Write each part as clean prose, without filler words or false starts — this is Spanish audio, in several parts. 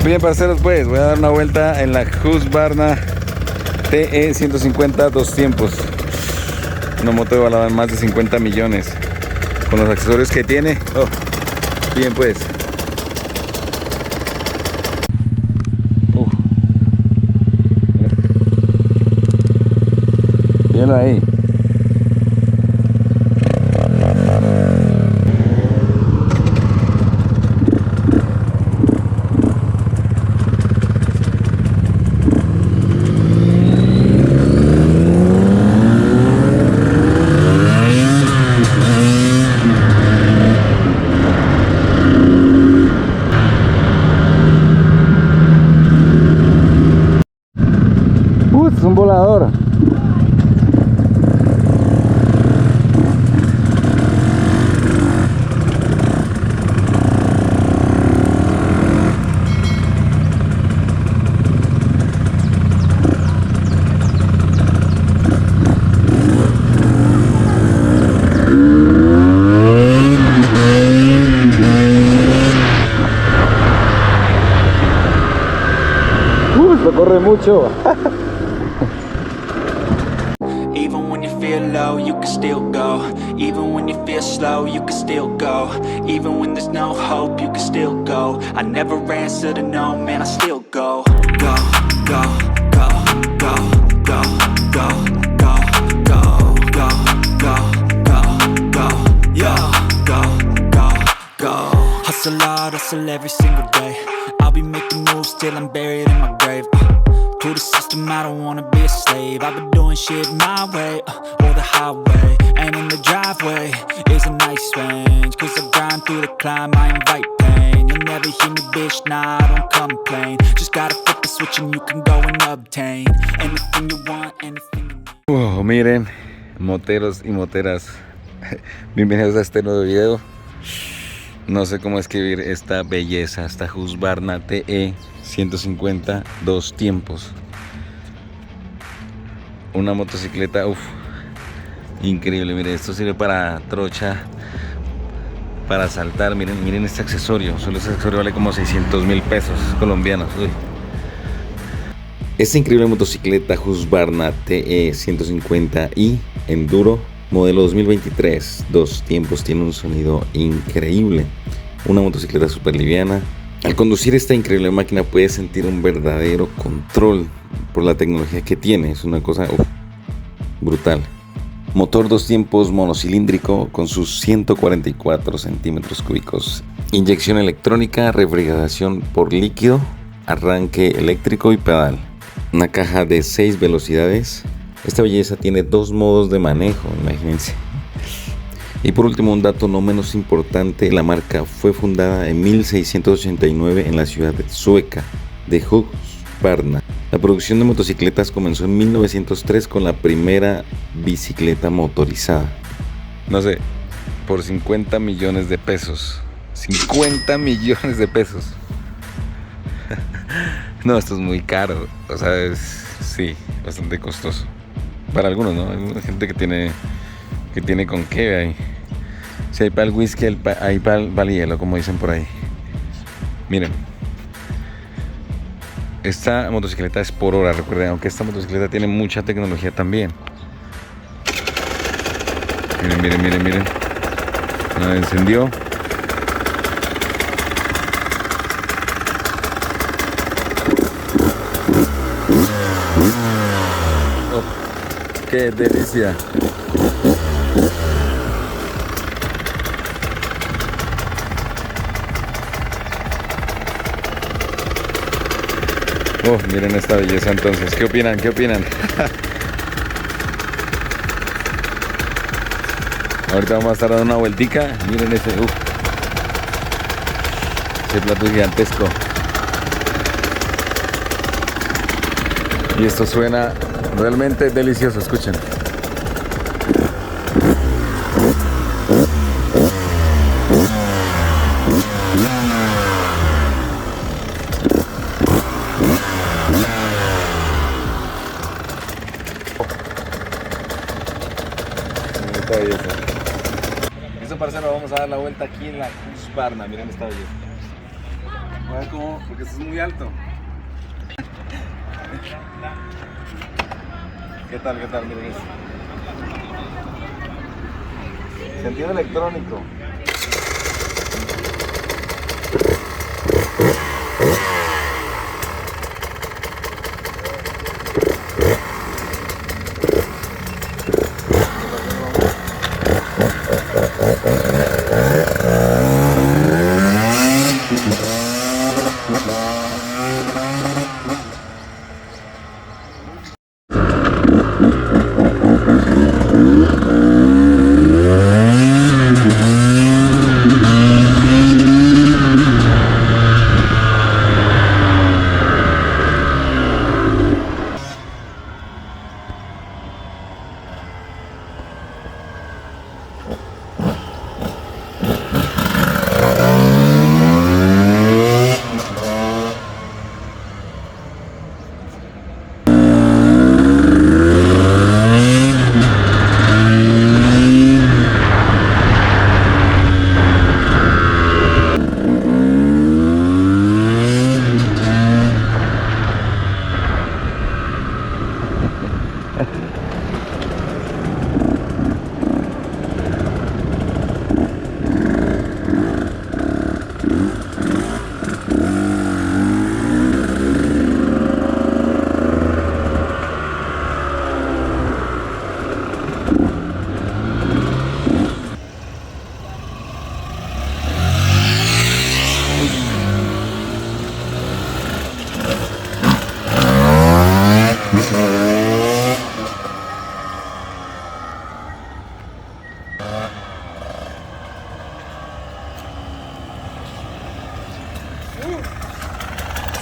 Bien, parceros, pues voy a dar una vuelta en la Husqvarna TE 150 dos tiempos. Una moto evaluada en más de 50 millones. Con los accesorios que tiene. Oh, bien, pues. Bien ahí. Es un volador. Lo corre mucho. Even when you feel low, you can still go. Even when you feel slow, you can still go. Even when there's no hope, you can still go. I never answer to no, man, I still go. Go, go, go, go, go, go, go, go, go, go, go, go, yo, go, go, go. Hustle hard, hustle every single day. I'll be making moves till I'm buried in my grave. To the system, I don't wanna be a slave. I've been doing shit my way, or the highway. And in the driveway is a nice range. Cause I grind through the climb, I invite pain. You'll never hear me, bitch, nah, I don't complain. Just gotta flip the switch and you can go and obtain anything you want, anything you need. Miren, moteros y moteras, bienvenidos a este nuevo video. No sé cómo escribir esta belleza, esta Husqvarna TE 150 dos tiempos. Una motocicleta, increíble. Miren, esto sirve para trocha, para saltar. Miren este accesorio. Solo este accesorio vale como 600.000 pesos colombianos. Esta increíble motocicleta Husqvarna TE 150i Enduro modelo 2023 dos tiempos tiene un sonido increíble. Una motocicleta súper liviana. Al conducir esta increíble máquina puedes sentir un verdadero control por la tecnología que tiene. Es una cosa brutal. Motor dos tiempos monocilíndrico con sus 144 centímetros cúbicos. Inyección electrónica, refrigeración por líquido, arranque eléctrico y pedal. Una caja de 6 velocidades. Esta belleza tiene 2 modos de manejo, imagínense. Y por último, un dato no menos importante, la marca fue fundada en 1689 en la ciudad sueca de Husqvarna. La producción de motocicletas comenzó en 1903 con la primera bicicleta motorizada. No sé, por 50 millones de pesos. 50 millones de pesos. No, esto es muy caro. O sea, sí, bastante costoso. Para algunos, ¿no? Hay gente que tiene con qué ahí. Si hay para el whisky, hay para el hielo, como dicen por ahí. Miren. Esta motocicleta es por hora, recuerden, aunque esta motocicleta tiene mucha tecnología también. Miren. Encendió. Oh, ¡qué delicia! Miren esta belleza entonces. ¿Qué opinan? Ahorita vamos a estar dando una vueltica. Miren ese plato gigantesco. Y esto suena realmente delicioso, escuchen. Listo, parcero, vamos a dar la vuelta aquí en la Husqvarna. Miren esta belleza. A ver cómo, porque esto es muy alto. ¿Qué tal? Miren eso. Sentido electrónico.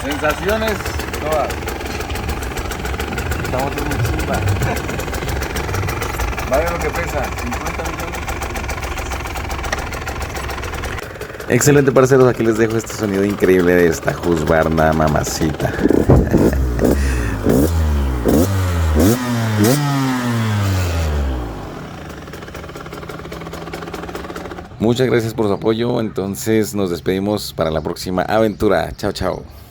Sensaciones todas. Esta moto es muy chimba. Vaya lo que pesa, 50 millones. Excelente, parceros, aquí les dejo este sonido increíble de esta Husqvarna mamacita. Muchas gracias por su apoyo, entonces nos despedimos para la próxima aventura. Chao, chao.